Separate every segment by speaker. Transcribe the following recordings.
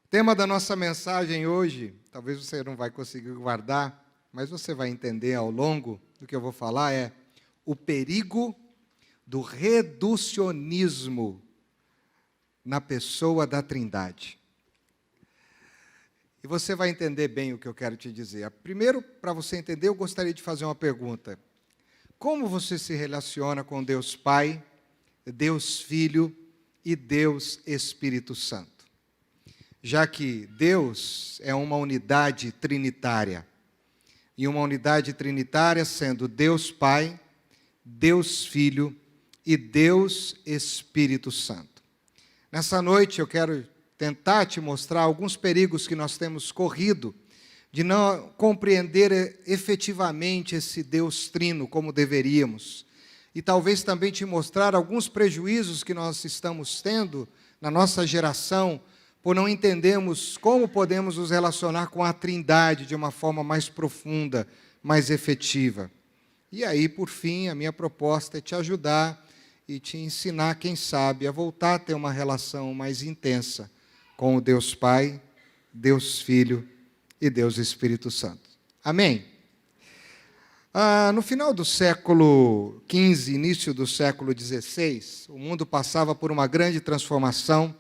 Speaker 1: O tema da nossa mensagem hoje, talvez você não vai conseguir guardar, mas você vai entender ao longo do que eu vou falar, é o perigo do reducionismo na pessoa da Trindade. E você vai entender bem o que eu quero te dizer. Primeiro, para você entender, eu gostaria de fazer uma pergunta. Como você se relaciona com Deus Pai, Deus Filho e Deus Espírito Santo? Já que Deus é uma unidade trinitária, e uma unidade trinitária sendo Deus Pai, Deus Filho e Deus Espírito Santo. Nessa noite eu quero tentar te mostrar alguns perigos que nós temos corrido de não compreender efetivamente esse Deus trino como deveríamos. E talvez também te mostrar alguns prejuízos que nós estamos tendo na nossa geração por não entendermos como podemos nos relacionar com a Trindade de uma forma mais profunda, mais efetiva. E aí, por fim, a minha proposta é te ajudar e te ensinar, quem sabe, a voltar a ter uma relação mais intensa com o Deus Pai, Deus Filho e Deus Espírito Santo. Amém? No final do século XV, início do século XVI, o mundo passava por uma grande transformação.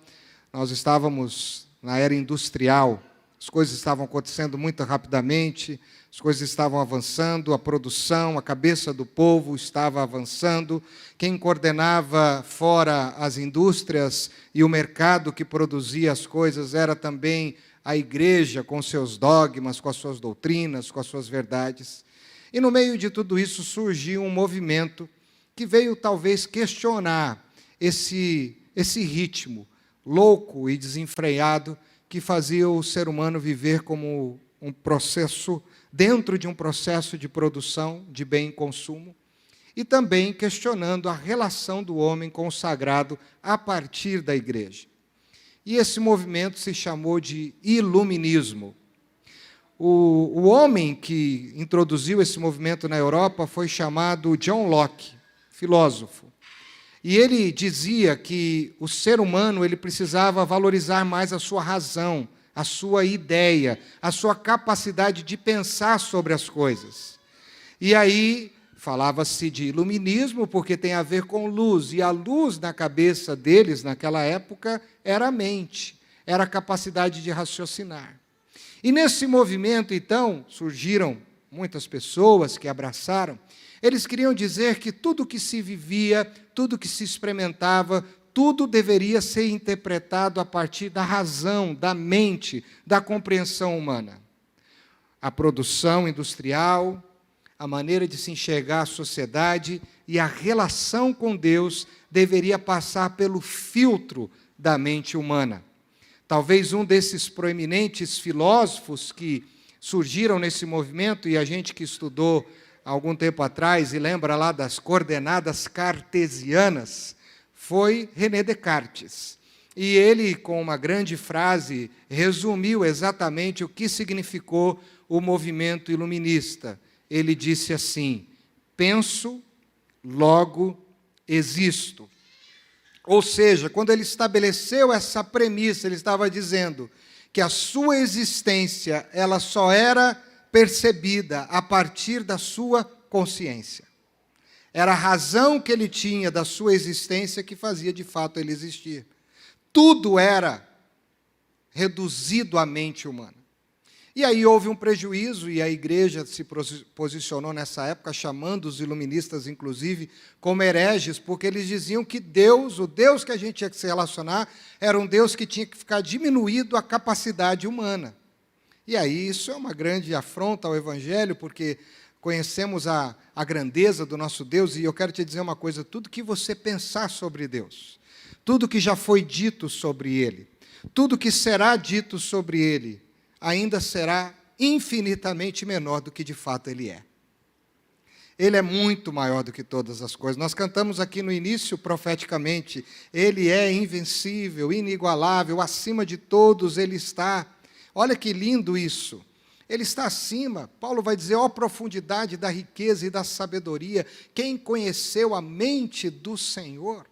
Speaker 1: Nós estávamos na era industrial, as coisas estavam acontecendo muito rapidamente, as coisas estavam avançando, a produção, a cabeça do povo estava avançando. Quem coordenava fora as indústrias e o mercado que produzia as coisas era também a igreja, com seus dogmas, com as suas doutrinas, com as suas verdades. E no meio de tudo isso surgiu um movimento que veio talvez questionar esse ritmo louco e desenfreado que fazia o ser humano viver como um processo, dentro de um processo de produção de bem e consumo, e também questionando a relação do homem com o sagrado a partir da igreja. E esse movimento se chamou de iluminismo. O homem que introduziu esse movimento na Europa foi chamado John Locke, filósofo. E ele dizia que o ser humano ele precisava valorizar mais a sua razão, a sua ideia, a sua capacidade de pensar sobre as coisas. E aí falava-se de iluminismo porque tem a ver com luz, e a luz na cabeça deles naquela época era a mente, era a capacidade de raciocinar. E nesse movimento, então, surgiram muitas pessoas que abraçaram. Eles queriam dizer que tudo que se vivia, tudo que se experimentava, tudo deveria ser interpretado a partir da razão, da mente, da compreensão humana. A produção industrial, a maneira de se enxergar a sociedade e a relação com Deus deveria passar pelo filtro da mente humana. Talvez um desses proeminentes filósofos que surgiram nesse movimento, e a gente que estudou há algum tempo atrás, e lembra lá das coordenadas cartesianas, foi René Descartes. E ele, com uma grande frase, resumiu exatamente o que significou o movimento iluminista. Ele disse assim: penso, logo existo. Ou seja, quando ele estabeleceu essa premissa, ele estava dizendo que a sua existência ela só era percebida a partir da sua consciência. Era a razão que ele tinha da sua existência que fazia de fato ele existir. Tudo era reduzido à mente humana. E aí houve um prejuízo, e a igreja se posicionou nessa época, chamando os iluministas, inclusive, como hereges, porque eles diziam que Deus, o Deus que a gente tinha que se relacionar, era um Deus que tinha que ficar diminuído a capacidade humana. E aí isso é uma grande afronta ao Evangelho, porque conhecemos a grandeza do nosso Deus, e eu quero te dizer uma coisa: tudo que você pensar sobre Deus, tudo que já foi dito sobre Ele, tudo que será dito sobre Ele, ainda será infinitamente menor do que de fato Ele é. Ele é muito maior do que todas as coisas. Nós cantamos aqui no início, profeticamente, Ele é invencível, inigualável, acima de todos Ele está. Olha que lindo isso. Ele está acima. Paulo vai dizer, ó profundidade da riqueza e da sabedoria, quem conheceu a mente do Senhor?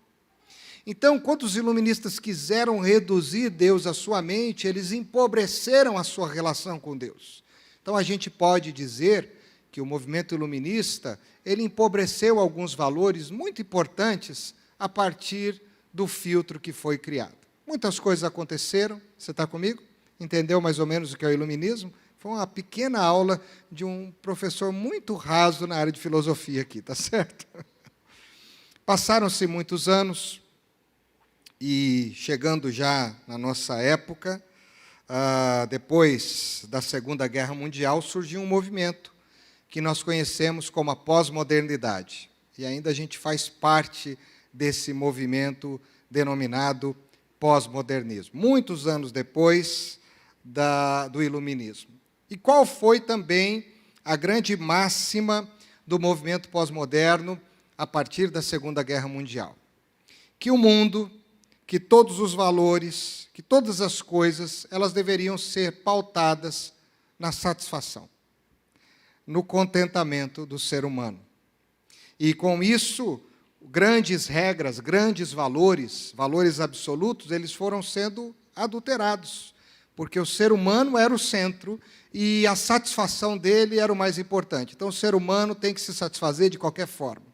Speaker 1: Então, quando os iluministas quiseram reduzir Deus à sua mente, eles empobreceram a sua relação com Deus. Então, a gente pode dizer que o movimento iluminista, ele empobreceu alguns valores muito importantes a partir do filtro que foi criado. Muitas coisas aconteceram, você está comigo? Entendeu mais ou menos o que é o iluminismo? Foi uma pequena aula de um professor muito raso na área de filosofia aqui, tá certo? Passaram-se muitos anos, e chegando já na nossa época, depois da Segunda Guerra Mundial, surgiu um movimento que nós conhecemos como a pós-modernidade. E ainda a gente faz parte desse movimento denominado pós-modernismo, muitos anos depois do iluminismo. E qual foi também a grande máxima do movimento pós-moderno a partir da Segunda Guerra Mundial? Que o mundo, que todos os valores, que todas as coisas, elas deveriam ser pautadas na satisfação, no contentamento do ser humano. E com isso, grandes regras, grandes valores, valores absolutos, eles foram sendo adulterados, porque o ser humano era o centro e a satisfação dele era o mais importante. Então, o ser humano tem que se satisfazer de qualquer forma.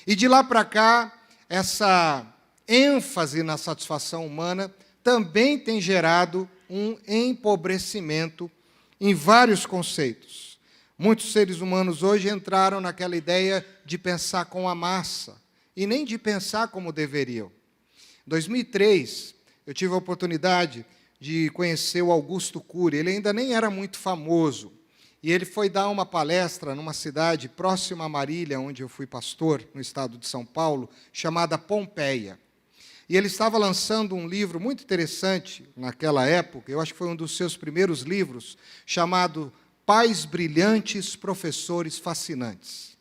Speaker 1: E de lá para cá, essa ênfase na satisfação humana também tem gerado um empobrecimento em vários conceitos. Muitos seres humanos hoje entraram naquela ideia de pensar com a massa e nem de pensar como deveriam. Em 2003, eu tive a oportunidade de conhecer o Augusto Cury. Ele ainda nem era muito famoso. E ele foi dar uma palestra numa cidade próxima a Marília, onde eu fui pastor, no estado de São Paulo, chamada Pompeia. E ele estava lançando um livro muito interessante naquela época, eu acho que foi um dos seus primeiros livros, chamado Pais Brilhantes, Professores Fascinantes.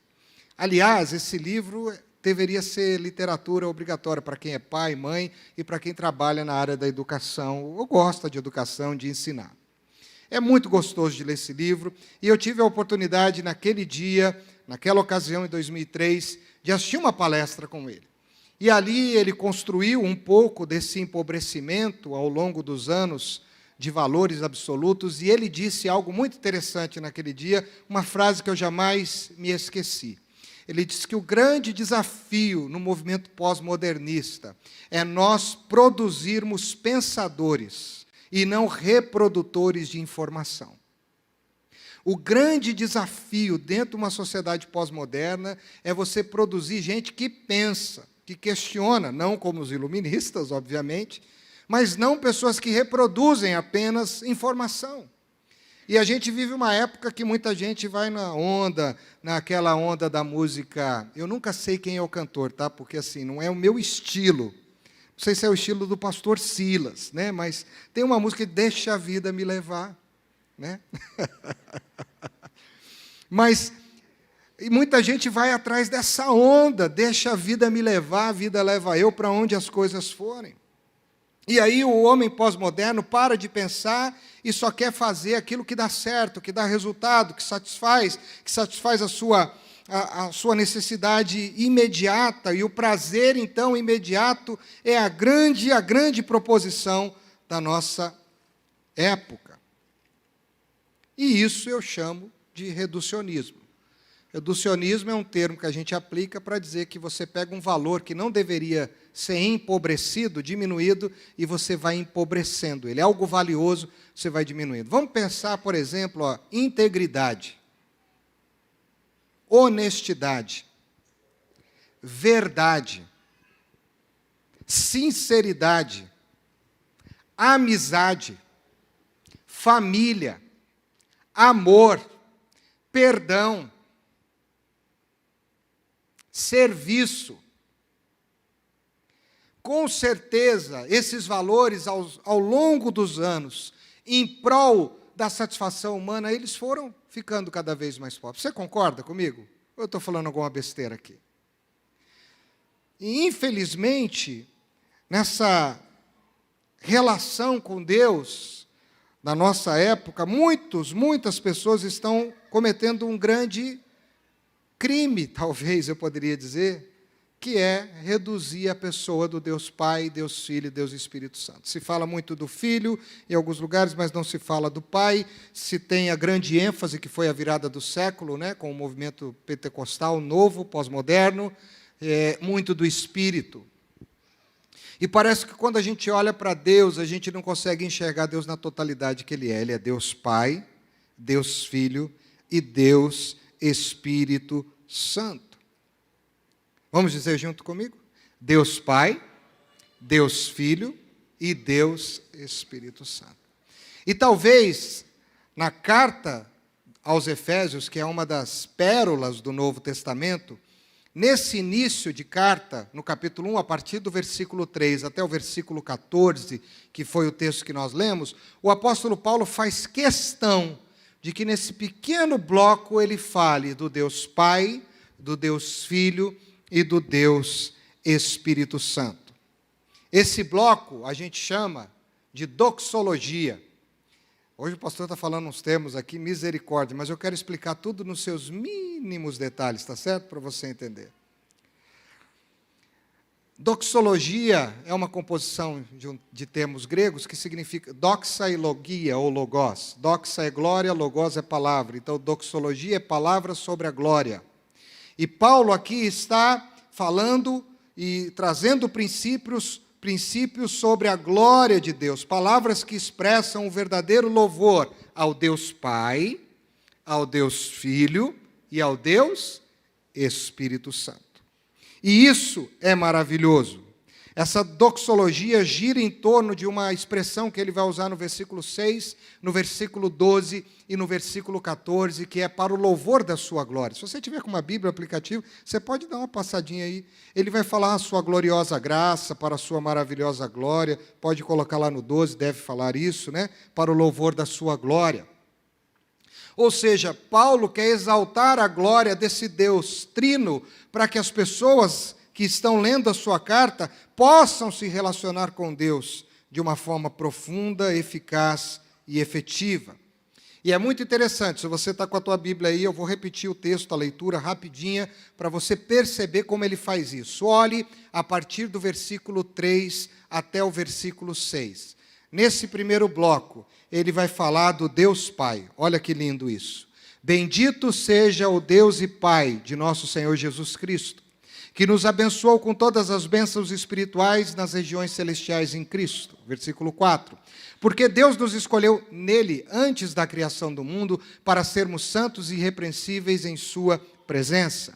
Speaker 1: Aliás, esse livro deveria ser literatura obrigatória para quem é pai, mãe e para quem trabalha na área da educação, ou gosta de educação, de ensinar. É muito gostoso de ler esse livro, e eu tive a oportunidade, naquele dia, naquela ocasião, em 2003, de assistir uma palestra com ele. E ali ele construiu um pouco desse empobrecimento ao longo dos anos de valores absolutos, e ele disse algo muito interessante naquele dia, uma frase que eu jamais me esqueci. Ele disse que o grande desafio no movimento pós-modernista é nós produzirmos pensadores e não reprodutores de informação. O grande desafio dentro de uma sociedade pós-moderna é você produzir gente que pensa, que questiona, não como os iluministas, obviamente, mas não pessoas que reproduzem apenas informação. E a gente vive uma época que muita gente vai naquela onda da música. Eu nunca sei quem é o cantor, tá? Porque assim, não é o meu estilo. Não sei se é o estilo do pastor Silas, né? Mas tem uma música que Deixa a Vida Me Levar, né? Mas e muita gente vai atrás dessa onda, deixa a vida me levar, a vida leva eu para onde as coisas forem. E aí o homem pós-moderno para de pensar e só quer fazer aquilo que dá certo, que dá resultado, que satisfaz a sua necessidade imediata, e o prazer, então, imediato, é a grande proposição da nossa época. E isso eu chamo de reducionismo. Reducionismo é um termo que a gente aplica para dizer que você pega um valor que não deveria ser empobrecido, diminuído, e você vai empobrecendo. Ele é algo valioso, você vai diminuindo. Vamos pensar, por exemplo, integridade, honestidade, verdade, sinceridade, amizade, família, amor, perdão, serviço. Com certeza, esses valores, ao longo dos anos, em prol da satisfação humana, eles foram ficando cada vez mais pobres. Você concorda comigo? Ou eu estou falando alguma besteira aqui? E, infelizmente, nessa relação com Deus, na nossa época, muitas pessoas estão cometendo um grande crime, talvez eu poderia dizer, que é reduzir a pessoa do Deus Pai, Deus Filho e Deus Espírito Santo. Se fala muito do Filho em alguns lugares, mas não se fala do Pai. Se tem a grande ênfase, que foi a virada do século, né, com o movimento pentecostal novo, pós-moderno, muito do Espírito. E parece que quando a gente olha para Deus, a gente não consegue enxergar Deus na totalidade que Ele é. Ele é Deus Pai, Deus Filho e Deus Espírito Santo. Vamos dizer junto comigo? Deus Pai, Deus Filho e Deus Espírito Santo. E talvez, na carta aos Efésios, que é uma das pérolas do Novo Testamento, nesse início de carta, no capítulo 1, a partir do versículo 3 até o versículo 14, que foi o texto que nós lemos, o apóstolo Paulo faz questão de que nesse pequeno bloco ele fale do Deus Pai, do Deus Filho e do Deus Espírito Santo. Esse bloco a gente chama de doxologia. Hoje o pastor está falando uns termos aqui, misericórdia, mas eu quero explicar tudo nos seus mínimos detalhes, tá certo? Para você entender. Doxologia é uma composição de termos gregos que significa doxa e logia, ou logos. Doxa é glória, logos é palavra. Então, doxologia é palavra sobre a glória. E Paulo aqui está falando e trazendo princípios sobre a glória de Deus, palavras que expressam o verdadeiro louvor ao Deus Pai, ao Deus Filho e ao Deus Espírito Santo. E isso é maravilhoso. Essa doxologia gira em torno de uma expressão que ele vai usar no versículo 6, no versículo 12 e no versículo 14, que é para o louvor da sua glória. Se você tiver com uma Bíblia aplicativo, você pode dar uma passadinha aí. Ele vai falar a sua gloriosa graça, para a sua maravilhosa glória. Pode colocar lá no 12, deve falar isso, né? Para o louvor da sua glória. Ou seja, Paulo quer exaltar a glória desse Deus trino para que as pessoas que estão lendo a sua carta possam se relacionar com Deus de uma forma profunda, eficaz e efetiva. E é muito interessante, se você está com a tua Bíblia aí, eu vou repetir o texto, a leitura rapidinha, para você perceber como ele faz isso. Olhe a partir do versículo 3 até o versículo 6. Nesse primeiro bloco, ele vai falar do Deus Pai. Olha que lindo isso. Bendito seja o Deus e Pai de nosso Senhor Jesus Cristo, que nos abençoou com todas as bênçãos espirituais nas regiões celestiais em Cristo. Versículo 4. Porque Deus nos escolheu nele, antes da criação do mundo, para sermos santos e irrepreensíveis em sua presença.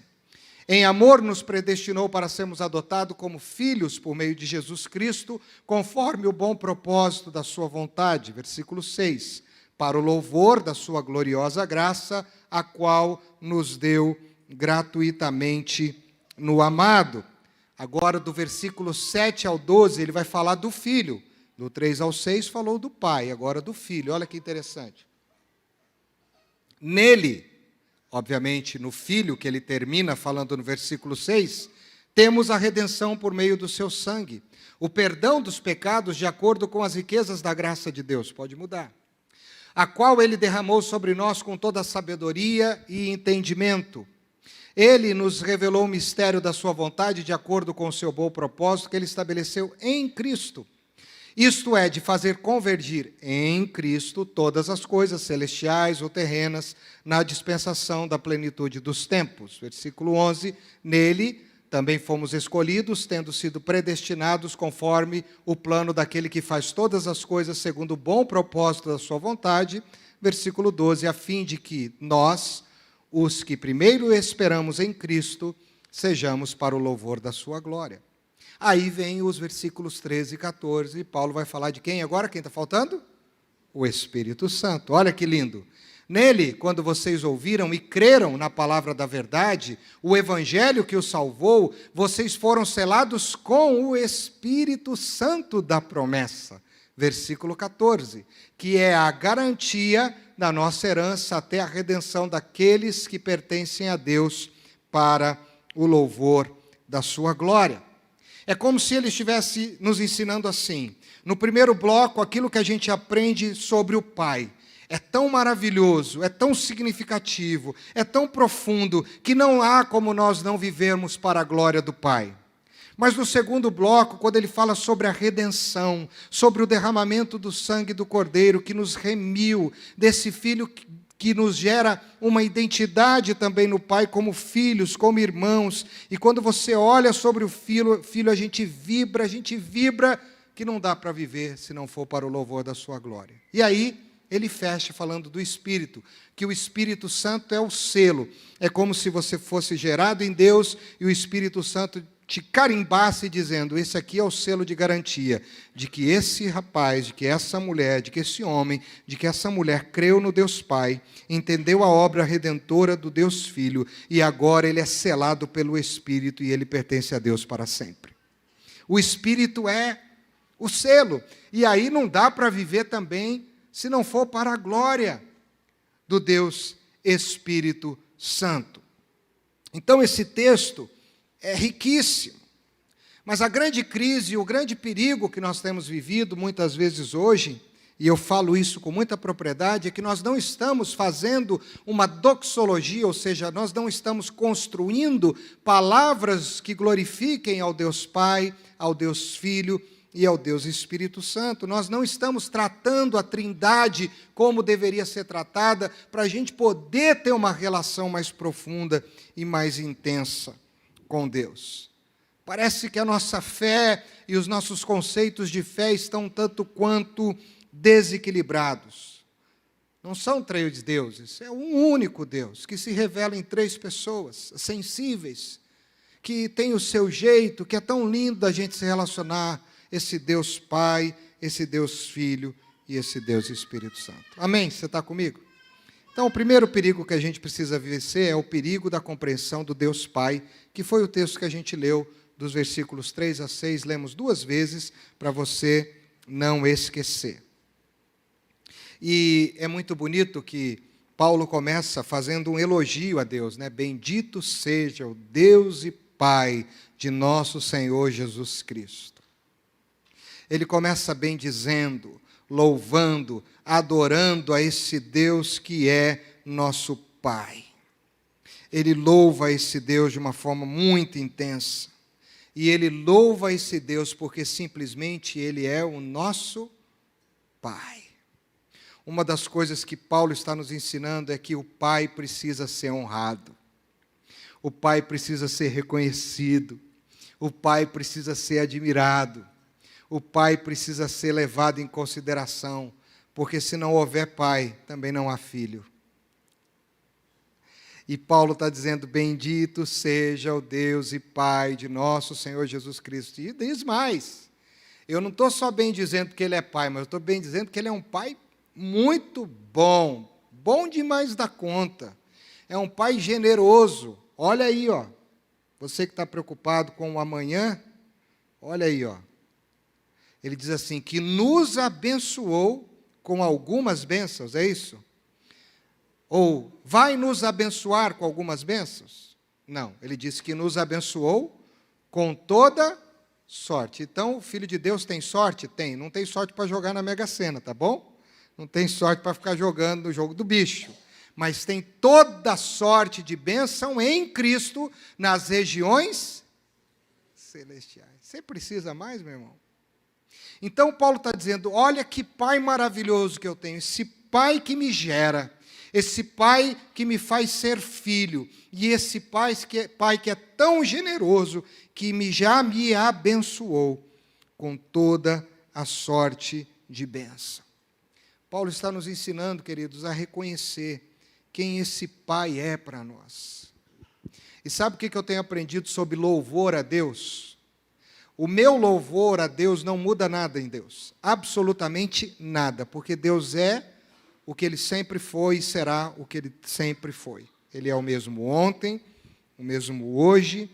Speaker 1: Em amor nos predestinou para sermos adotados como filhos por meio de Jesus Cristo, conforme o bom propósito da sua vontade. Versículo 6. Para o louvor da sua gloriosa graça, a qual nos deu gratuitamente no amado. Agora, do versículo 7 ao 12, ele vai falar do Filho. Do 3 ao 6, falou do Pai, agora do Filho. Olha que interessante. Nele, obviamente, no Filho, que ele termina falando no versículo 6, temos a redenção por meio do seu sangue, o perdão dos pecados de acordo com as riquezas da graça de Deus. Pode mudar. A qual ele derramou sobre nós com toda a sabedoria e entendimento. Ele nos revelou o mistério da sua vontade de acordo com o seu bom propósito que ele estabeleceu em Cristo. Isto é, de fazer convergir em Cristo todas as coisas celestiais ou terrenas na dispensação da plenitude dos tempos. Versículo 11, nele também fomos escolhidos, tendo sido predestinados conforme o plano daquele que faz todas as coisas segundo o bom propósito da sua vontade. Versículo 12, a fim de que nós, os que primeiro esperamos em Cristo, sejamos para o louvor da sua glória. Aí vem os versículos 13 e 14, e Paulo vai falar de quem agora? Quem está faltando? O Espírito Santo. Olha que lindo. Nele, quando vocês ouviram e creram na palavra da verdade, o evangelho que os salvou, vocês foram selados com o Espírito Santo da promessa. Versículo 14, que é a garantia da nossa herança até a redenção daqueles que pertencem a Deus para o louvor da sua glória. É como se ele estivesse nos ensinando assim. No primeiro bloco, aquilo que a gente aprende sobre o Pai. é tão maravilhoso, é tão significativo, é tão profundo, que não há como nós não vivermos para a glória do Pai. Mas no segundo bloco, quando ele fala sobre a redenção, sobre o derramamento do sangue do Cordeiro, que nos remiu, desse Filho que nos gera uma identidade também no Pai, como filhos, como irmãos, e quando você olha sobre o filho a gente vibra, que não dá para viver se não for para o louvor da sua glória. E aí, ele fecha falando do Espírito, que o Espírito Santo é o selo, é como se você fosse gerado em Deus, e o Espírito Santo te carimbasse dizendo, esse aqui é o selo de garantia, de que esse rapaz, de que essa mulher, de que esse homem, de que essa mulher creu no Deus Pai, entendeu a obra redentora do Deus Filho, e agora ele é selado pelo Espírito, e ele pertence a Deus para sempre. O Espírito é o selo, e aí não dá para viver também, se não for para a glória do Deus Espírito Santo. Então esse texto é riquíssimo, mas a grande crise, o grande perigo que nós temos vivido muitas vezes hoje, e eu falo isso com muita propriedade, é que nós não estamos fazendo uma doxologia, ou seja, nós não estamos construindo palavras que glorifiquem ao Deus Pai, ao Deus Filho e ao Deus Espírito Santo. Nós não estamos tratando a Trindade como deveria ser tratada, para a gente poder ter uma relação mais profunda e mais intensa com Deus. Parece que a nossa fé e os nossos conceitos de fé estão tanto quanto desequilibrados. Não são três deuses, é um único Deus, que se revela em três pessoas, sensíveis, que tem o seu jeito, que é tão lindo a gente se relacionar, esse Deus Pai, esse Deus Filho e esse Deus Espírito Santo. Amém? Você está comigo? Então, o primeiro perigo que a gente precisa vencer é o perigo da compreensão do Deus Pai, que foi o texto que a gente leu, dos versículos 3 a 6, lemos 2 vezes, para você não esquecer. E é muito bonito que Paulo começa fazendo um elogio a Deus, né? Bendito seja o Deus e Pai de nosso Senhor Jesus Cristo. Ele começa bem dizendo, louvando, adorando a esse Deus que é nosso Pai. Ele louva esse Deus de uma forma muito intensa. E ele louva esse Deus porque simplesmente ele é o nosso Pai. Uma das coisas que Paulo está nos ensinando é que o Pai precisa ser honrado. O Pai precisa ser reconhecido. O Pai precisa ser admirado. O Pai precisa ser levado em consideração, porque se não houver Pai, também não há Filho. E Paulo está dizendo, bendito seja o Deus e Pai de nosso Senhor Jesus Cristo. E diz mais, eu não estou só bem dizendo que Ele é Pai, mas eu estou bem dizendo que Ele é um Pai muito bom, bom demais da conta. É um Pai generoso. Olha aí, ó, você que está preocupado com o amanhã, olha aí, ó. Ele diz assim, que nos abençoou com algumas bênçãos, é isso? Ou vai nos abençoar com algumas bênçãos? Não, ele disse que nos abençoou com toda sorte. Então, o Filho de Deus tem sorte? Tem. Não tem sorte para jogar na Mega Sena, tá bom? Não tem sorte para ficar jogando no jogo do bicho. Mas tem toda sorte de bênção em Cristo nas regiões celestiais. Você precisa mais, meu irmão? Então, Paulo está dizendo, olha que Pai maravilhoso que eu tenho, esse Pai que me gera, esse Pai que me faz ser filho, e esse Pai que é tão generoso, que já me abençoou com toda a sorte de bênção. Paulo está nos ensinando, queridos, a reconhecer quem esse Pai é para nós. E sabe o que eu tenho aprendido sobre louvor a Deus? O meu louvor a Deus não muda nada em Deus, absolutamente nada, porque Deus é o que Ele sempre foi e será o que Ele sempre foi. Ele é o mesmo ontem, o mesmo hoje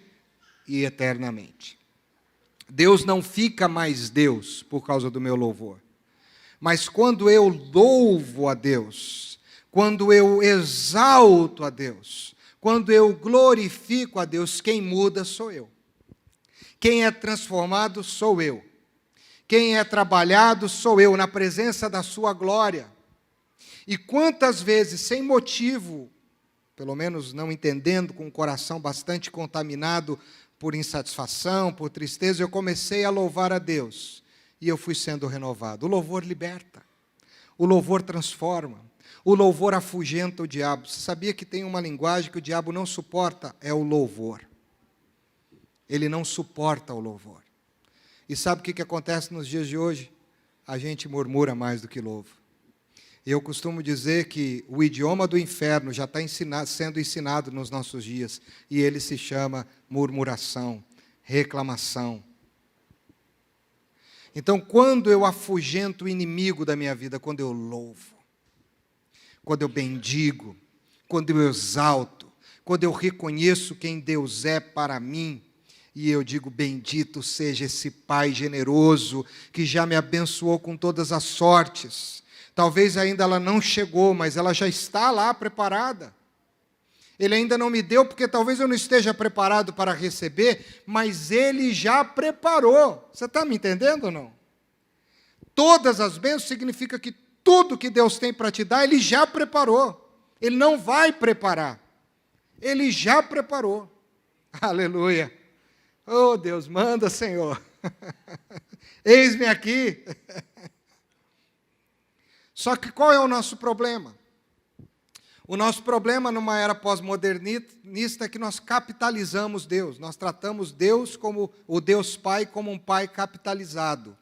Speaker 1: e eternamente. Deus não fica mais Deus por causa do meu louvor, mas quando eu louvo a Deus, quando eu exalto a Deus, quando eu glorifico a Deus, quem muda sou eu. Quem é transformado sou eu. Quem é trabalhado sou eu, na presença da sua glória. E quantas vezes, sem motivo, pelo menos não entendendo, com o coração bastante contaminado por insatisfação, por tristeza, eu comecei a louvar a Deus. E eu fui sendo renovado. O louvor liberta. O louvor transforma. O louvor afugenta o diabo. Você sabia que tem uma linguagem que o diabo não suporta? É o louvor. Ele não suporta o louvor. E sabe o que acontece nos dias de hoje? A gente murmura mais do que louva. Eu costumo dizer que o idioma do inferno já está sendo ensinado nos nossos dias, e ele se chama murmuração, reclamação. Então, quando eu afugento o inimigo da minha vida, quando eu louvo, quando eu bendigo, quando eu exalto, quando eu reconheço quem Deus é para mim, e eu digo, bendito seja esse Pai generoso, que já me abençoou com todas as sortes. Talvez ainda ela não chegou, mas ela já está lá preparada. Ele ainda não me deu, porque talvez eu não esteja preparado para receber, mas Ele já preparou. Você está me entendendo ou não? Todas as bênçãos significa que tudo que Deus tem para te dar, Ele já preparou. Ele não vai preparar. Ele já preparou. Aleluia. Oh, Deus, manda, Senhor. Eis-me aqui. Só que qual é o nosso problema? O nosso problema numa era pós-modernista é que nós capitalizamos Deus. Nós tratamos Deus como o Deus Pai, como um pai capitalizado.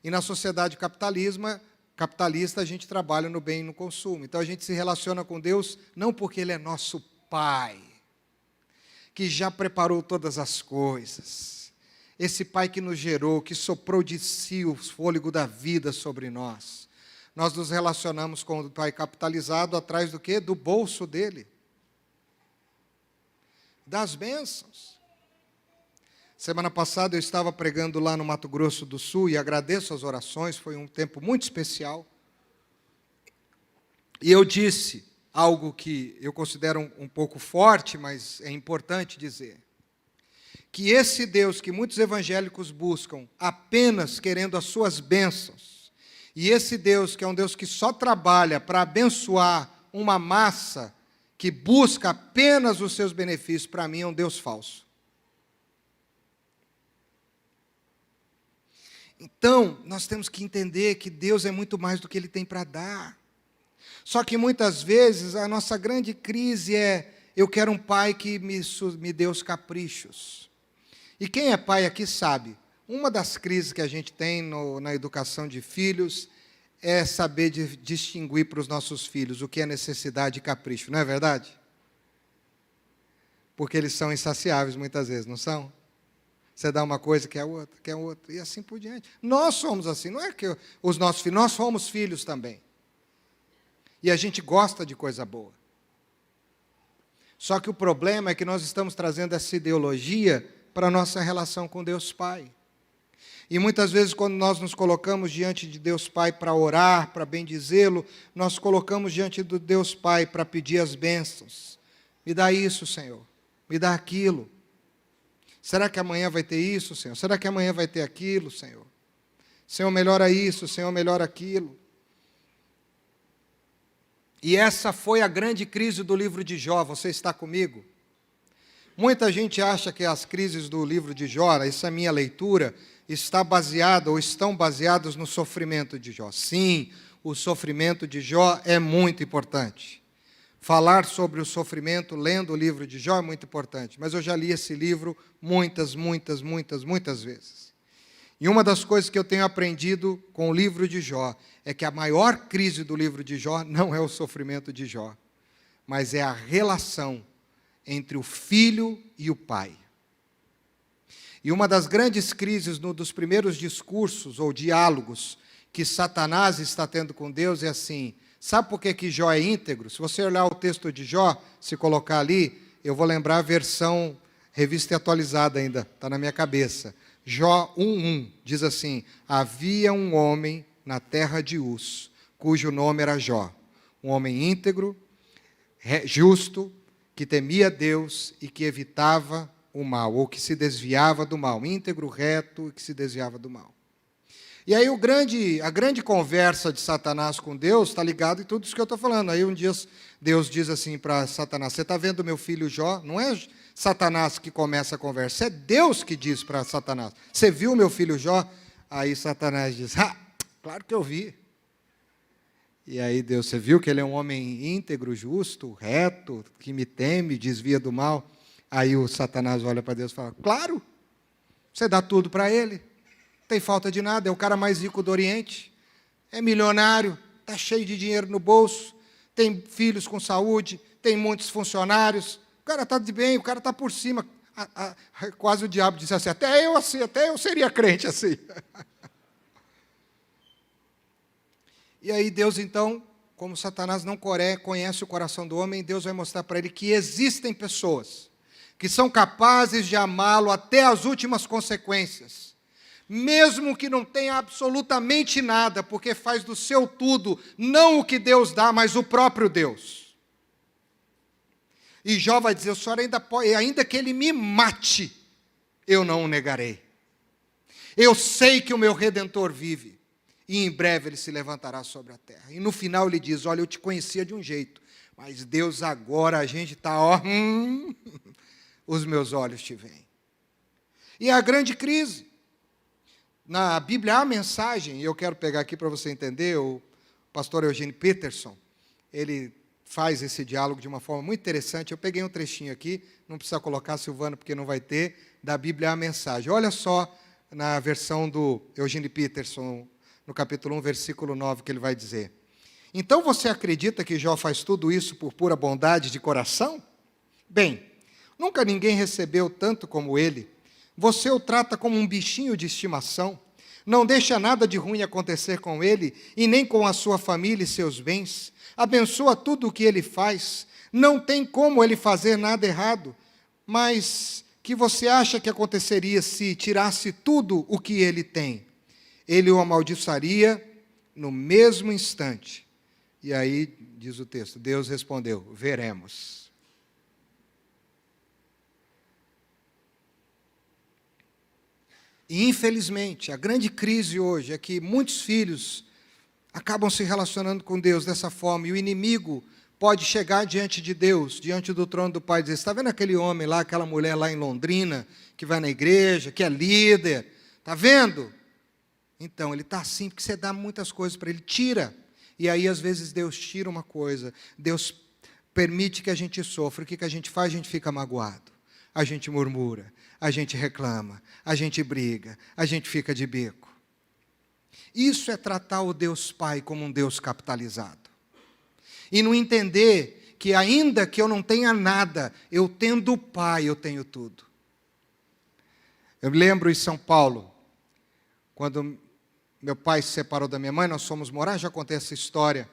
Speaker 1: E na sociedade capitalista a gente trabalha no bem e no consumo. Então a gente se relaciona com Deus não porque Ele é nosso Pai, que já preparou todas as coisas. Esse Pai que nos gerou, que soprou de si o fôlego da vida sobre nós. Nós nos relacionamos com o Pai capitalizado atrás do quê? Do bolso dele. Das bênçãos. Semana passada eu estava pregando lá no Mato Grosso do Sul e agradeço as orações, foi um tempo muito especial. E eu disse algo que eu considero um pouco forte, mas é importante dizer. Que esse Deus que muitos evangélicos buscam apenas querendo as suas bênçãos, e esse Deus, que é um Deus que só trabalha para abençoar uma massa que busca apenas os seus benefícios, para mim é um Deus falso. Então, nós temos que entender que Deus é muito mais do que Ele tem para dar. Só que muitas vezes a nossa grande crise é, eu quero um pai que me dê os caprichos. E quem é pai aqui sabe. Uma das crises que a gente tem na educação de filhos é saber distinguir para os nossos filhos o que é necessidade e capricho, não é verdade? Porque eles são insaciáveis muitas vezes, não são? Você dá uma coisa, quer outra, e assim por diante. Nós somos assim, não é que os nossos filhos, nós somos filhos também. E a gente gosta de coisa boa. Só que o problema é que nós estamos trazendo essa ideologia para a nossa relação com Deus Pai. E muitas vezes, quando nós nos colocamos diante de Deus Pai para orar, para bendizê-lo, nós colocamos diante do Deus Pai para pedir as bênçãos. Me dá isso, Senhor. Me dá aquilo. Será que amanhã vai ter isso, Senhor? Será que amanhã vai ter aquilo, Senhor? Senhor, melhora isso, Senhor, melhora aquilo. E essa foi a grande crise do livro de Jó. Você está comigo? Muita gente acha que as crises do livro de Jó, essa é a minha leitura, está baseada ou estão baseados no sofrimento de Jó. Sim, o sofrimento de Jó é muito importante. Falar sobre o sofrimento lendo o livro de Jó é muito importante, mas eu já li esse livro muitas vezes. E uma das coisas que eu tenho aprendido com o livro de Jó é que a maior crise do livro de Jó não é o sofrimento de Jó, mas é a relação entre o filho e o pai. E uma das grandes crises dos primeiros discursos ou diálogos que Satanás está tendo com Deus é assim, sabe por que Jó é íntegro? Se você olhar o texto de Jó, se colocar ali, eu vou lembrar a versão revista e atualizada ainda, está na minha cabeça. Jó 1:1 diz assim, havia um homem na terra de Uz, cujo nome era Jó, um homem íntegro, justo, que temia Deus e que evitava o mal, ou que se desviava do mal, íntegro, reto e que se desviava do mal. E aí a grande conversa de Satanás com Deus está ligado em tudo isso que eu estou falando. Aí um dia Deus diz assim para Satanás, você está vendo meu filho Jó? Não é Satanás que começa a conversa, é Deus que diz para Satanás, você viu meu filho Jó? Aí Satanás diz, claro que eu vi. E aí Deus, você viu que ele é um homem íntegro, justo, reto, que me teme, desvia do mal? Aí o Satanás olha para Deus e fala, claro, você dá tudo para ele. Não tem falta de nada, é o cara mais rico do Oriente, é milionário, está cheio de dinheiro no bolso, tem filhos com saúde, tem muitos funcionários, o cara está de bem, o cara está por cima. Quase o diabo disse assim, até eu seria crente assim. E aí Deus então, como Satanás não conhece o coração do homem, Deus vai mostrar para ele que existem pessoas que são capazes de amá-lo até as últimas consequências, mesmo que não tenha absolutamente nada, porque faz do seu tudo, não o que Deus dá, mas o próprio Deus. E Jó vai dizer, o Senhor ainda pode, ainda que ele me mate, eu não o negarei. Eu sei que o meu Redentor vive, e em breve ele se levantará sobre a terra. E no final ele diz, olha, eu te conhecia de um jeito, mas Deus agora a gente está, os meus olhos te veem. E a grande crise. Na Bíblia há a mensagem, e eu quero pegar aqui para você entender, o pastor Eugene Peterson, ele faz esse diálogo de uma forma muito interessante. Eu peguei um trechinho aqui, não precisa colocar, Silvana, porque não vai ter, da Bíblia há a mensagem. Olha só na versão do Eugene Peterson, no capítulo 1, versículo 9, que ele vai dizer. Então você acredita que Jó faz tudo isso por pura bondade de coração? Bem, nunca ninguém recebeu tanto como ele. Você o trata como um bichinho de estimação, não deixa nada de ruim acontecer com ele, e nem com a sua família e seus bens, abençoa tudo o que ele faz, não tem como ele fazer nada errado, mas que você acha que aconteceria se tirasse tudo o que ele tem? Ele o amaldiçoaria no mesmo instante. E aí, diz o texto, Deus respondeu, veremos. E, infelizmente, a grande crise hoje é que muitos filhos acabam se relacionando com Deus dessa forma, e o inimigo pode chegar diante de Deus, diante do trono do Pai, e dizer, está vendo aquele homem lá, aquela mulher lá em Londrina, que vai na igreja, que é líder, está vendo? Então, ele está assim, porque você dá muitas coisas para ele, tira. E aí, às vezes, Deus tira uma coisa, Deus permite que a gente sofra, o que a gente faz? A gente fica magoado, a gente murmura, a gente reclama, a gente briga, a gente fica de bico. Isso é tratar o Deus Pai como um Deus capitalizado. E não entender que ainda que eu não tenha nada, eu tendo o Pai, eu tenho tudo. Eu me lembro em São Paulo, quando meu pai se separou da minha mãe, nós fomos morar, já contei essa história,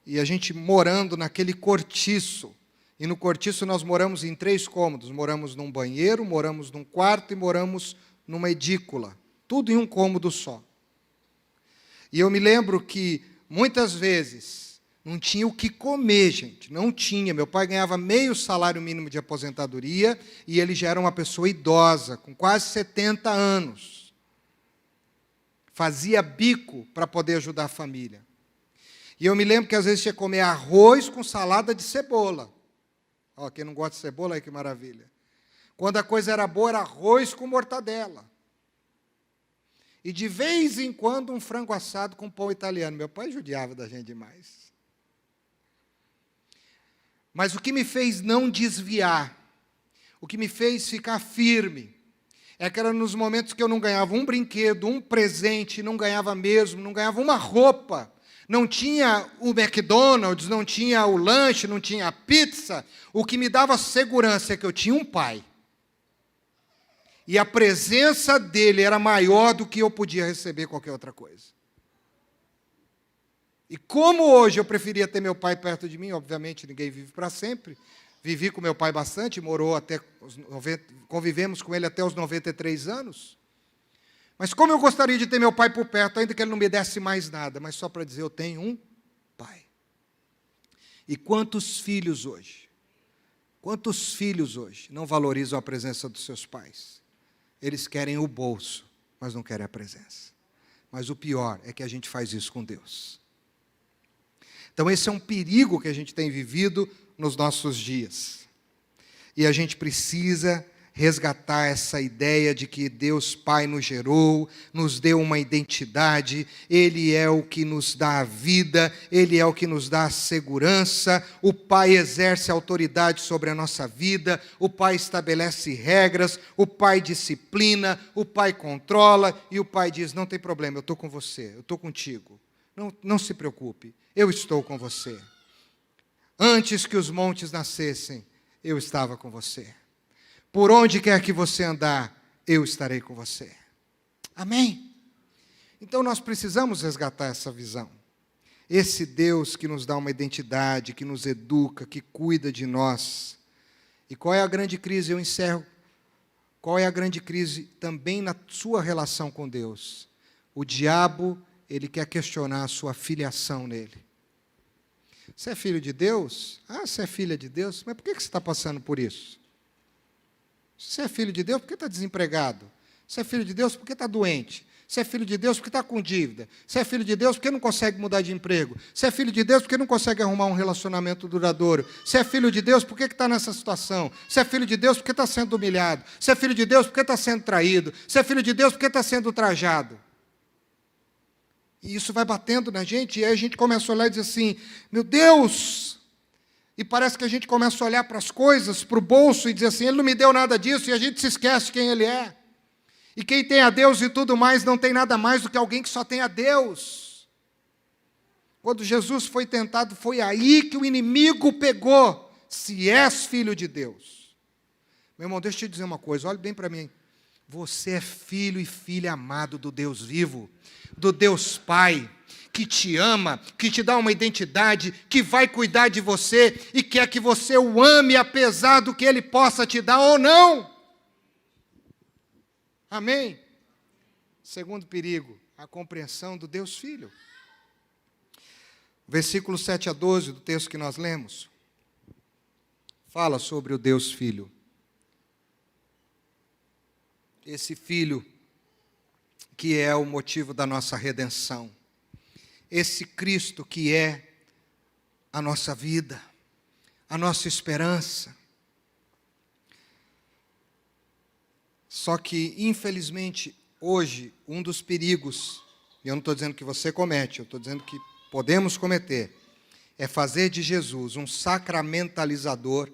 Speaker 1: e a gente morando naquele cortiço. E no cortiço nós moramos em 3 cômodos, moramos num banheiro, moramos num quarto e moramos numa edícula, tudo em um cômodo só. E eu me lembro que, muitas vezes, não tinha o que comer, gente, não tinha. Meu pai ganhava meio salário mínimo de aposentadoria e ele já era uma pessoa idosa, com quase 70 anos. Fazia bico para poder ajudar a família. E eu me lembro que às vezes tinha que comer arroz com salada de cebola. Ó, quem não gosta de cebola, aí que maravilha. Quando a coisa era boa, era arroz com mortadela. E de vez em quando um frango assado com pão italiano. Meu pai judiava da gente demais. Mas o que me fez não desviar, o que me fez ficar firme, é que era nos momentos que eu não ganhava um brinquedo, um presente, não ganhava mesmo, não ganhava uma roupa, não tinha o McDonald's, não tinha o lanche, não tinha a pizza. O que me dava segurança é que eu tinha um pai. E a presença dele era maior do que eu podia receber qualquer outra coisa. E como hoje eu preferia ter meu pai perto de mim, obviamente ninguém vive para sempre, vivi com meu pai bastante, convivemos com ele até os 93 anos. Mas como eu gostaria de ter meu pai por perto, ainda que ele não me desse mais nada, mas só para dizer, eu tenho um pai. E quantos filhos hoje não valorizam a presença dos seus pais? Eles querem o bolso, mas não querem a presença. Mas o pior é que a gente faz isso com Deus. Então esse é um perigo que a gente tem vivido nos nossos dias. E a gente precisa resgatar essa ideia de que Deus Pai nos gerou, nos deu uma identidade, Ele é o que nos dá a vida, Ele é o que nos dá a segurança, o Pai exerce autoridade sobre a nossa vida, o Pai estabelece regras, o Pai disciplina, o Pai controla, e o Pai diz, não tem problema, eu estou com você, eu estou contigo, não se preocupe, eu estou com você. Antes que os montes nascessem, eu estava com você. Por onde quer que você andar, eu estarei com você. Amém? Então nós precisamos resgatar essa visão. Esse Deus que nos dá uma identidade, que nos educa, que cuida de nós. E qual é a grande crise? Eu encerro. Qual é a grande crise também na sua relação com Deus? O diabo, ele quer questionar a sua filiação nele. Você é filho de Deus? Ah, você é filha de Deus? Mas por que você está passando por isso? Você é filho de Deus, por que está desempregado? Você é filho de Deus, por que está doente? Você é filho de Deus, por que está com dívida? Você é filho de Deus, por que não consegue mudar de emprego? Você é filho de Deus, por que não consegue arrumar um relacionamento duradouro? Você é filho de Deus, por que está nessa situação? Você é filho de Deus, por que está sendo humilhado? Você é filho de Deus, por que está sendo traído? Você é filho de Deus, por que está sendo ultrajado? E isso vai batendo na gente, e aí a gente começa a olhar e diz assim, meu Deus! E parece que a gente começa a olhar para as coisas, para o bolso, e dizer assim, Ele não me deu nada disso, e a gente se esquece quem Ele é. E quem tem a Deus e tudo mais, não tem nada mais do que alguém que só tem a Deus. Quando Jesus foi tentado, foi aí que o inimigo pegou, se és filho de Deus. Meu irmão, deixa eu te dizer uma coisa, olhe bem para mim. Você é filho e filha amado do Deus vivo, do Deus Pai, que te ama, que te dá uma identidade, que vai cuidar de você e quer que você o ame apesar do que Ele possa te dar ou não. Amém? Segundo perigo, a compreensão do Deus Filho. Versículo 7 a 12 do texto que nós lemos, fala sobre o Deus Filho. Esse Filho que é o motivo da nossa redenção. Esse Cristo que é a nossa vida, a nossa esperança. Só que, infelizmente, hoje, um dos perigos, e eu não estou dizendo que você comete, eu estou dizendo que podemos cometer, é fazer de Jesus um sacramentalizador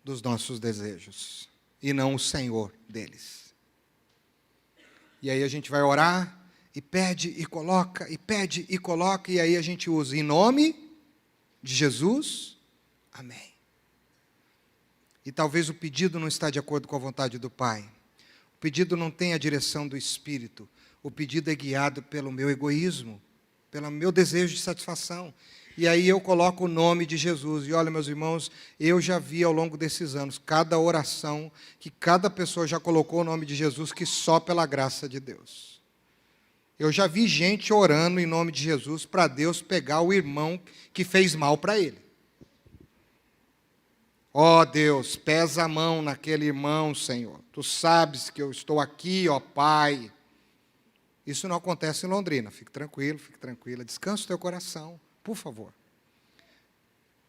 Speaker 1: dos nossos desejos, e não o Senhor deles. E aí a gente vai orar, e pede e coloca, e aí a gente usa em nome de Jesus, amém. E talvez o pedido não está de acordo com a vontade do Pai. O pedido não tem a direção do Espírito. O pedido é guiado pelo meu egoísmo, pelo meu desejo de satisfação. E aí eu coloco o nome de Jesus. E olha, meus irmãos, eu já vi ao longo desses anos, cada oração, que cada pessoa já colocou o nome de Jesus, que só pela graça de Deus. Eu já vi gente orando em nome de Jesus para Deus pegar o irmão que fez mal para ele. Ó Deus, pesa a mão naquele irmão, Senhor. Tu sabes que eu estou aqui, ó Pai. Isso não acontece em Londrina. Fique tranquila. Descansa o teu coração, por favor.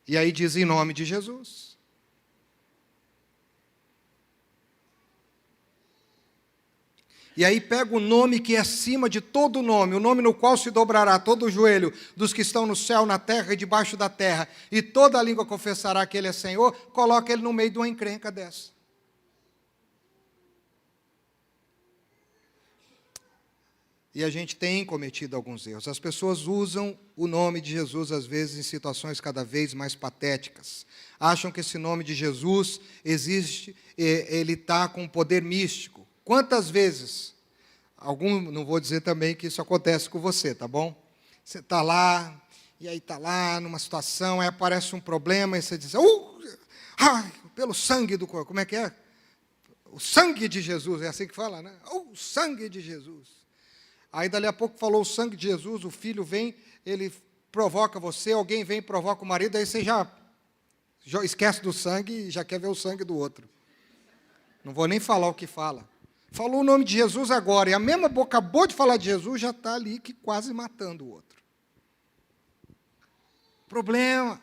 Speaker 1: E aí diz em nome de Jesus. E aí pega o nome que é acima de todo nome, o nome no qual se dobrará todo o joelho dos que estão no céu, na terra e debaixo da terra, e toda a língua confessará que Ele é Senhor, coloca Ele no meio de uma encrenca dessa. E a gente tem cometido alguns erros. As pessoas usam o nome de Jesus, às vezes, em situações cada vez mais patéticas. Acham que esse nome de Jesus existe, ele está com poder místico. Quantas vezes, não vou dizer também que isso acontece com você, tá bom? Você está lá, e aí está lá numa situação, aí aparece um problema, e você diz, pelo sangue do corpo, como é que é? O sangue de Jesus, é assim que fala, né? O sangue de Jesus. Aí dali a pouco falou o sangue de Jesus, o filho vem, ele provoca você, alguém vem e provoca o marido, aí você já esquece do sangue e já quer ver o sangue do outro. Não vou nem falar o que fala. Falou o nome de Jesus agora, e a mesma boca acabou de falar de Jesus, já está ali que quase matando o outro. Problema.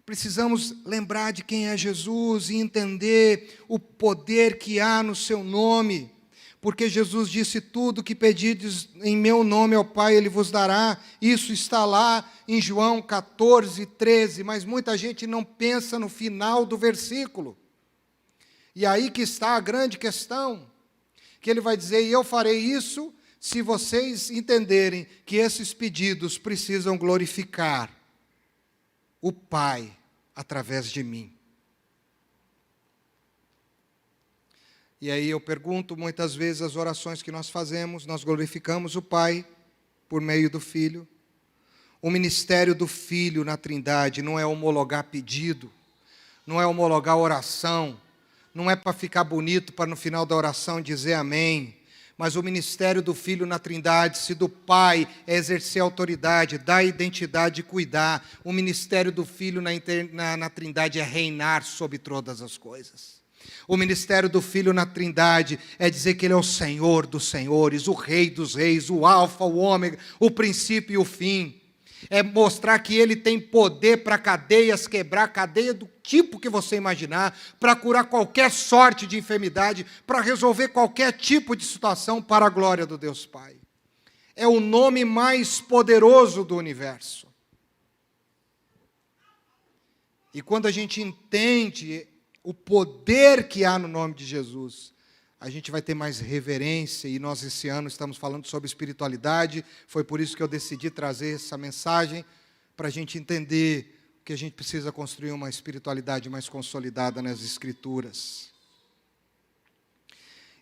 Speaker 1: Precisamos lembrar de quem é Jesus e entender o poder que há no seu nome. Porque Jesus disse: tudo que pedides em meu nome ao Pai, Ele vos dará. Isso está lá em João 14, 13. Mas muita gente não pensa no final do versículo. E aí que está a grande questão. Que Ele vai dizer: e eu farei isso se vocês entenderem que esses pedidos precisam glorificar o Pai através de mim. E aí eu pergunto, muitas vezes as orações que nós fazemos, nós glorificamos o Pai por meio do Filho. O ministério do Filho na Trindade não é homologar pedido, não é homologar oração, não é para ficar bonito, para no final da oração dizer amém. Mas o ministério do Filho na Trindade, se do Pai é exercer autoridade, dar identidade e cuidar, o ministério do Filho na Trindade é reinar sobre todas as coisas. O ministério do Filho na Trindade é dizer que Ele é o Senhor dos senhores, o Rei dos reis, o Alfa, o Ômega, o princípio e o fim. É mostrar que Ele tem poder para cadeias, quebrar cadeia do tipo que você imaginar, para curar qualquer sorte de enfermidade, para resolver qualquer tipo de situação para a glória do Deus Pai. É o nome mais poderoso do universo. E quando a gente entende o poder que há no nome de Jesus, a gente vai ter mais reverência, e nós esse ano estamos falando sobre espiritualidade, foi por isso que eu decidi trazer essa mensagem, para a gente entender que a gente precisa construir uma espiritualidade mais consolidada nas Escrituras.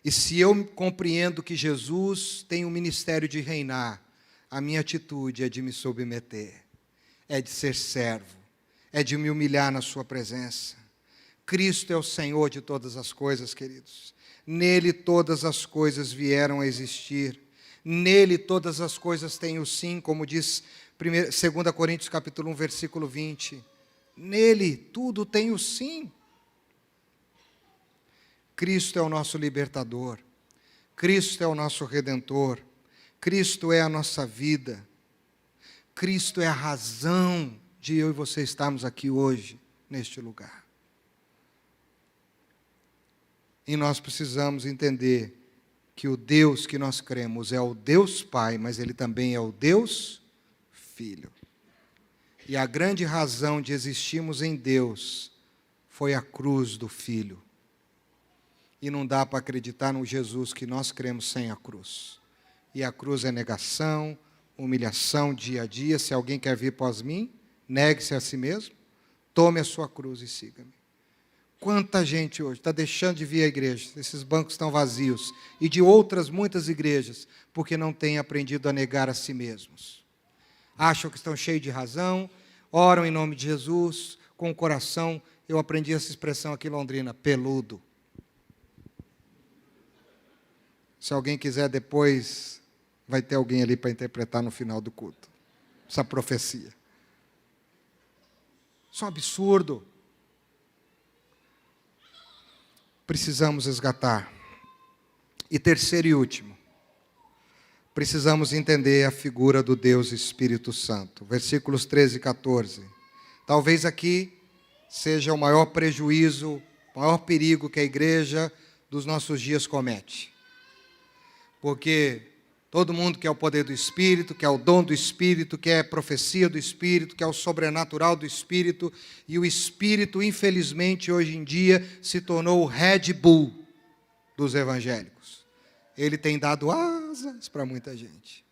Speaker 1: E se eu compreendo que Jesus tem um ministério de reinar, a minha atitude é de me submeter, é de ser servo, é de me humilhar na sua presença. Cristo é o Senhor de todas as coisas, queridos. Nele todas as coisas vieram a existir. Nele todas as coisas têm o sim, como diz 2 Coríntios capítulo 1, versículo 20. Nele tudo tem o sim. Cristo é o nosso libertador. Cristo é o nosso redentor. Cristo é a nossa vida. Cristo é a razão de eu e você estarmos aqui hoje, neste lugar. E nós precisamos entender que o Deus que nós cremos é o Deus Pai, mas Ele também é o Deus Filho. E a grande razão de existirmos em Deus foi a cruz do Filho. E não dá para acreditar no Jesus que nós cremos sem a cruz. E a cruz é negação, humilhação dia a dia. Se alguém quer vir após mim, negue-se a si mesmo, tome a sua cruz e siga-me. Quanta gente hoje está deixando de vir à igreja, esses bancos estão vazios, e de outras muitas igrejas, porque não têm aprendido a negar a si mesmos. Acham que estão cheios de razão, oram em nome de Jesus, com o coração, eu aprendi essa expressão aqui em Londrina, peludo. Se alguém quiser depois, vai ter alguém ali para interpretar no final do culto, essa profecia. Isso é um absurdo. Precisamos resgatar. E terceiro e último, precisamos entender a figura do Deus Espírito Santo. Versículos 13 e 14. Talvez aqui seja o maior prejuízo, o maior perigo que a igreja dos nossos dias comete. Porque todo mundo quer o poder do Espírito, quer o dom do Espírito, quer a profecia do Espírito, quer o sobrenatural do Espírito. E o Espírito, infelizmente, hoje em dia, se tornou o Red Bull dos evangélicos. Ele tem dado asas para muita gente.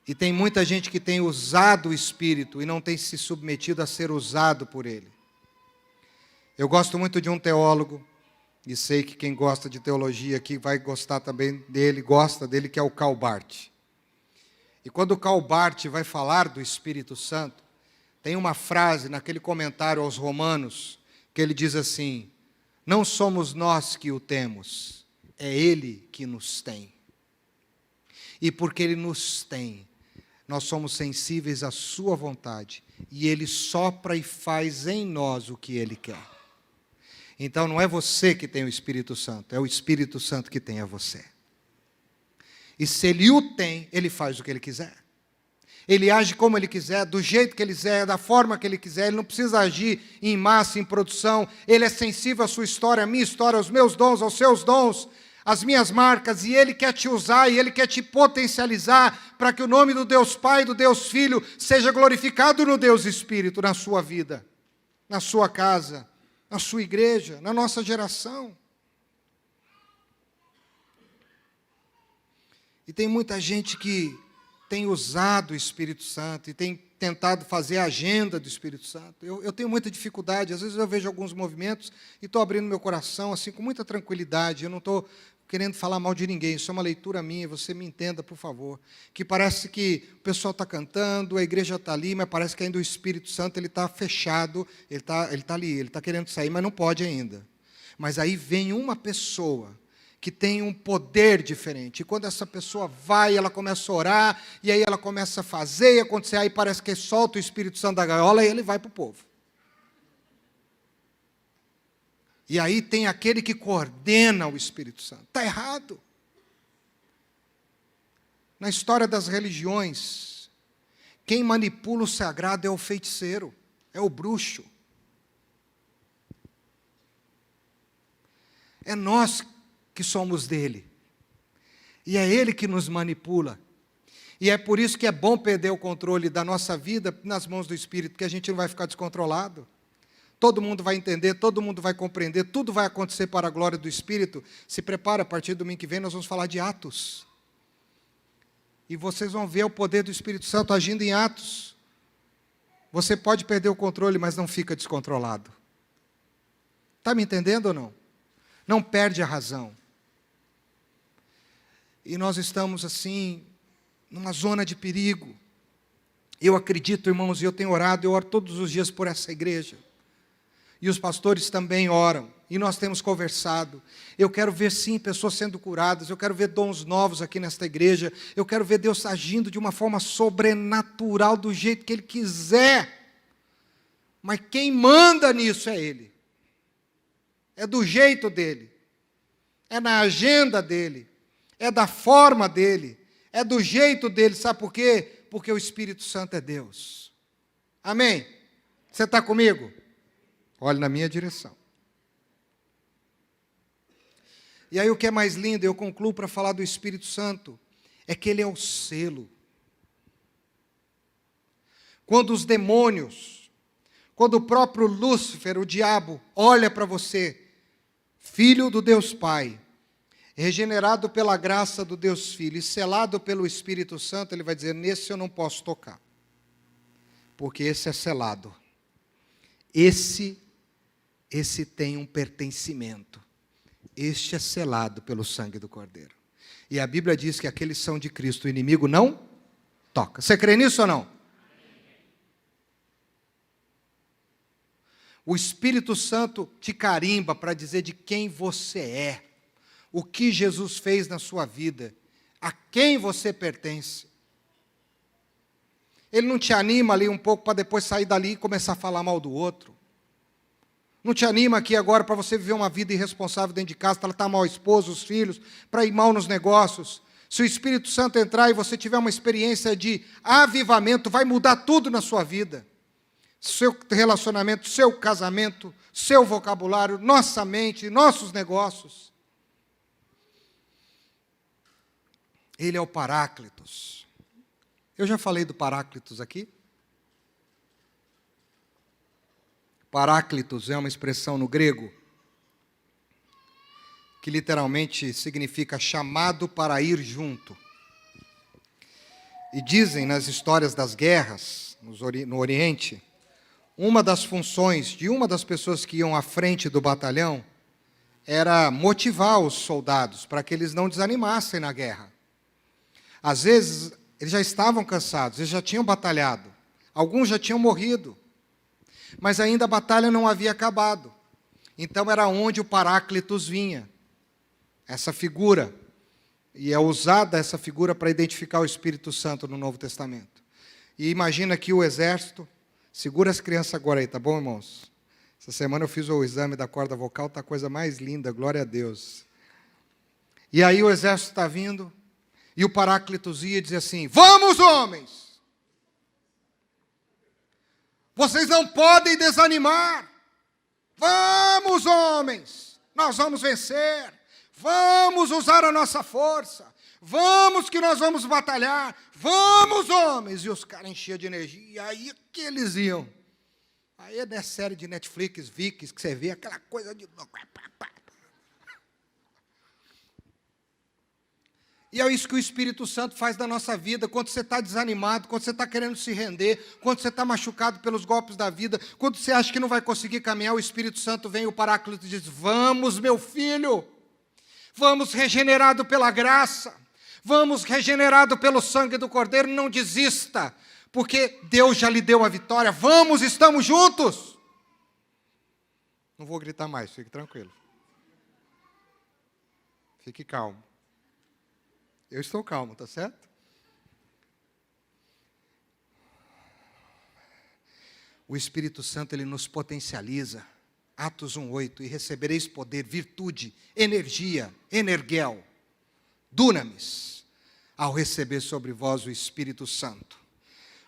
Speaker 1: E tem muita gente que tem usado o Espírito e não tem se submetido a ser usado por ele. Eu gosto muito de um teólogo, e sei que quem gosta de teologia aqui vai gostar também dele, gosta dele, que é o Karl Barth. E quando o Karl Barth vai falar do Espírito Santo, tem uma frase naquele comentário aos Romanos, que ele diz assim: não somos nós que o temos, é Ele que nos tem. E porque Ele nos tem, nós somos sensíveis à sua vontade, e Ele sopra e faz em nós o que Ele quer. Então não é você que tem o Espírito Santo, é o Espírito Santo que tem a você. E se Ele o tem, Ele faz o que Ele quiser. Ele age como Ele quiser, do jeito que Ele quiser, da forma que Ele quiser. Ele não precisa agir em massa, em produção. Ele é sensível à sua história, à minha história, aos meus dons, aos seus dons, às minhas marcas. E Ele quer te usar, e Ele quer te potencializar para que o nome do Deus Pai, do Deus Filho, seja glorificado no Deus Espírito, na sua vida, na sua casa, na sua igreja, na nossa geração. E tem muita gente que tem usado o Espírito Santo e tem tentado fazer a agenda do Espírito Santo. Eu tenho muita dificuldade, às vezes eu vejo alguns movimentos e estou abrindo meu coração assim com muita tranquilidade. Eu não estou querendo falar mal de ninguém, isso é uma leitura minha, você me entenda, por favor. Que parece que o pessoal está cantando, a igreja está ali, mas parece que ainda o Espírito Santo está fechado, ele está ali, ele está querendo sair, mas não pode ainda. Mas aí vem uma pessoa que tem um poder diferente. E quando essa pessoa vai, ela começa a orar, e aí ela começa a fazer e acontecer, aí parece que solta o Espírito Santo da gaiola e ele vai para o povo. E aí tem aquele que coordena o Espírito Santo. Está errado. Na história das religiões, quem manipula o sagrado é o feiticeiro, é o bruxo. É nós que somos dele. E é ele que nos manipula. E é por isso que é bom perder o controle da nossa vida nas mãos do Espírito, porque a gente não vai ficar descontrolado. Todo mundo vai entender, todo mundo vai compreender, tudo vai acontecer para a glória do Espírito. Se prepara, a partir do domingo que vem nós vamos falar de Atos. E vocês vão ver o poder do Espírito Santo agindo em Atos. Você pode perder o controle, mas não fica descontrolado. Está me entendendo ou não? Não perde a razão. E nós estamos assim, numa zona de perigo. Eu acredito, irmãos, e eu tenho orado, eu oro todos os dias por essa igreja. E os pastores também oram, e nós temos conversado. Eu quero ver, sim, pessoas sendo curadas, eu quero ver dons novos aqui nesta igreja, eu quero ver Deus agindo de uma forma sobrenatural, do jeito que Ele quiser. Mas quem manda nisso é Ele. É do jeito dEle. É na agenda dEle. É da forma dEle. É do jeito dEle. Sabe por quê? Porque o Espírito Santo é Deus. Amém? Você está comigo? Olhe na minha direção. E aí o que é mais lindo, eu concluo para falar do Espírito Santo, é que Ele é o selo. Quando os demônios, quando o próprio Lúcifer, o diabo, olha para você, filho do Deus Pai, regenerado pela graça do Deus Filho e selado pelo Espírito Santo, ele vai dizer, nesse eu não posso tocar, porque esse é selado. Esse tem um pertencimento. Este é selado pelo sangue do Cordeiro. E a Bíblia diz que aqueles são de Cristo, o inimigo não toca. Você crê nisso ou não? O Espírito Santo te carimba para dizer de quem você é, o que Jesus fez na sua vida, a quem você pertence. Ele não te anima ali um pouco para depois sair dali e começar a falar mal do outro. Não te anima aqui agora para você viver uma vida irresponsável dentro de casa, tratar mal a esposa, os filhos, para ir mal nos negócios. Se o Espírito Santo entrar e você tiver uma experiência de avivamento, vai mudar tudo na sua vida. Seu relacionamento, seu casamento, seu vocabulário, nossa mente, nossos negócios. Ele é o Paráclitos. Eu já falei do Paráclitos aqui. Paráclitos é uma expressão no grego que literalmente significa chamado para ir junto. E dizem nas histórias das guerras no Oriente, uma das funções de uma das pessoas que iam à frente do batalhão era motivar os soldados para que eles não desanimassem na guerra. Às vezes, eles já estavam cansados, eles já tinham batalhado, alguns já tinham morrido, mas ainda a batalha não havia acabado. Então era onde o Paráclitos vinha, essa figura, e é usada essa figura para identificar o Espírito Santo no Novo Testamento. E imagina aqui o exército. Segura as crianças agora aí, tá bom, irmãos? Essa semana eu fiz o exame da corda vocal, tá a coisa mais linda, glória a Deus. E aí o exército está vindo, e o Paráclitos ia dizer assim: vamos, homens! Vocês não podem desanimar. Vamos, homens! Nós vamos vencer. Vamos usar a nossa força. Vamos que nós vamos batalhar. Vamos, homens! E os caras enchiam de energia. E aí que eles iam. Aí é dessa série de Netflix, Vikings, que você vê aquela coisa de... E é isso que o Espírito Santo faz da nossa vida. Quando você está desanimado, quando você está querendo se render, quando você está machucado pelos golpes da vida, quando você acha que não vai conseguir caminhar, o Espírito Santo vem, o Paráclito diz: vamos, meu filho, vamos regenerado pela graça, vamos regenerado pelo sangue do Cordeiro, não desista, porque Deus já lhe deu a vitória. Vamos, estamos juntos. Não vou gritar mais, fique tranquilo. Fique calmo. Eu estou calmo, tá certo? O Espírito Santo, ele nos potencializa. Atos 1:8, e recebereis poder, virtude, energia, energel, dunamis, ao receber sobre vós o Espírito Santo,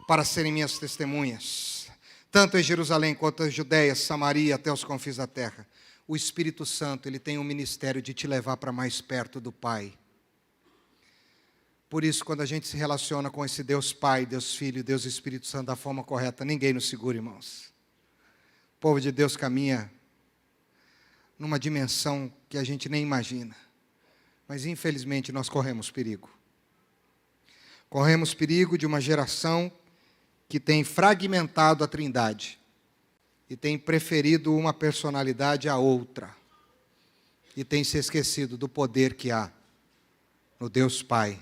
Speaker 1: para serem minhas testemunhas, tanto em Jerusalém quanto em Judeia, Samaria, até os confins da terra. O Espírito Santo, ele tem um ministério de te levar para mais perto do Pai. Por isso, quando a gente se relaciona com esse Deus Pai, Deus Filho e Deus Espírito Santo da forma correta, ninguém nos segura, irmãos. O povo de Deus caminha numa dimensão que a gente nem imagina. Mas, infelizmente, nós corremos perigo. Corremos perigo de uma geração que tem fragmentado a Trindade e tem preferido uma personalidade à outra e tem se esquecido do poder que há no Deus Pai,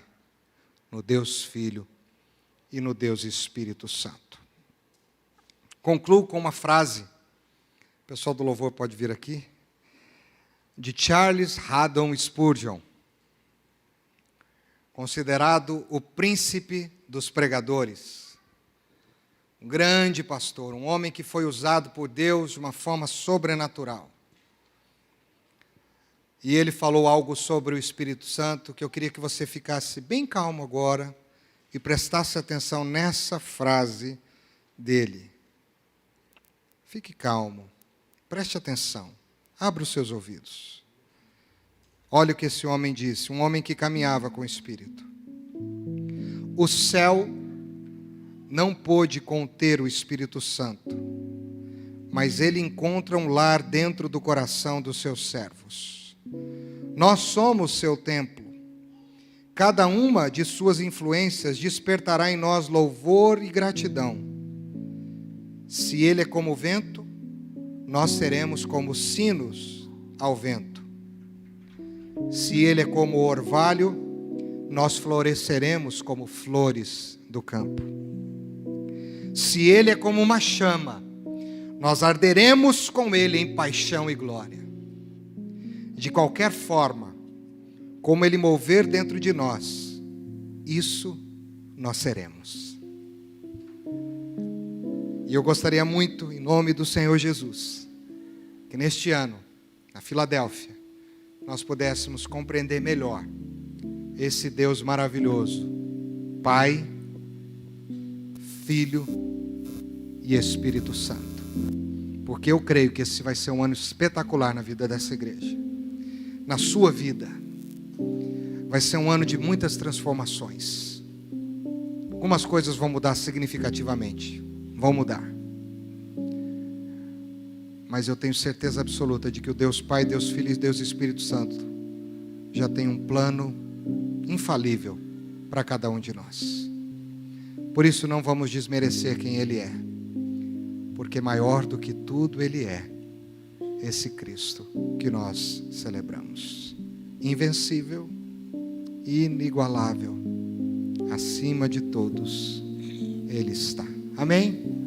Speaker 1: no Deus Filho e no Deus Espírito Santo. Concluo com uma frase, o pessoal do louvor pode vir aqui, de Charles Haddon Spurgeon, considerado o príncipe dos pregadores, um grande pastor, um homem que foi usado por Deus de uma forma sobrenatural. E ele falou algo sobre o Espírito Santo, que eu queria que você ficasse bem calmo agora e prestasse atenção nessa frase dele. Fique calmo, preste atenção, abra os seus ouvidos. Olha o que esse homem disse, um homem que caminhava com o Espírito. O céu não pôde conter o Espírito Santo, mas ele encontra um lar dentro do coração dos seus servos. Nós somos seu templo. Cada uma de suas influências despertará em nós louvor e gratidão. Se ele é como o vento, nós seremos como sinos ao vento. Se ele é como o orvalho, nós floresceremos como flores do campo. Se ele é como uma chama, nós arderemos com ele em paixão e glória. De qualquer forma, como ele mover dentro de nós, isso nós seremos. E eu gostaria muito, em nome do Senhor Jesus, que neste ano, na Filadélfia, nós pudéssemos compreender melhor esse Deus maravilhoso, Pai, Filho e Espírito Santo. Porque eu creio que esse vai ser um ano espetacular na vida dessa igreja. Na sua vida, vai ser um ano de muitas transformações. Algumas coisas vão mudar significativamente, vão mudar. Mas eu tenho certeza absoluta de que o Deus Pai, Deus Filho e Deus Espírito Santo já tem um plano infalível para cada um de nós. Por isso não vamos desmerecer quem Ele é, porque maior do que tudo Ele é esse Cristo que nós celebramos. Invencível, inigualável, acima de todos Ele está. Amém?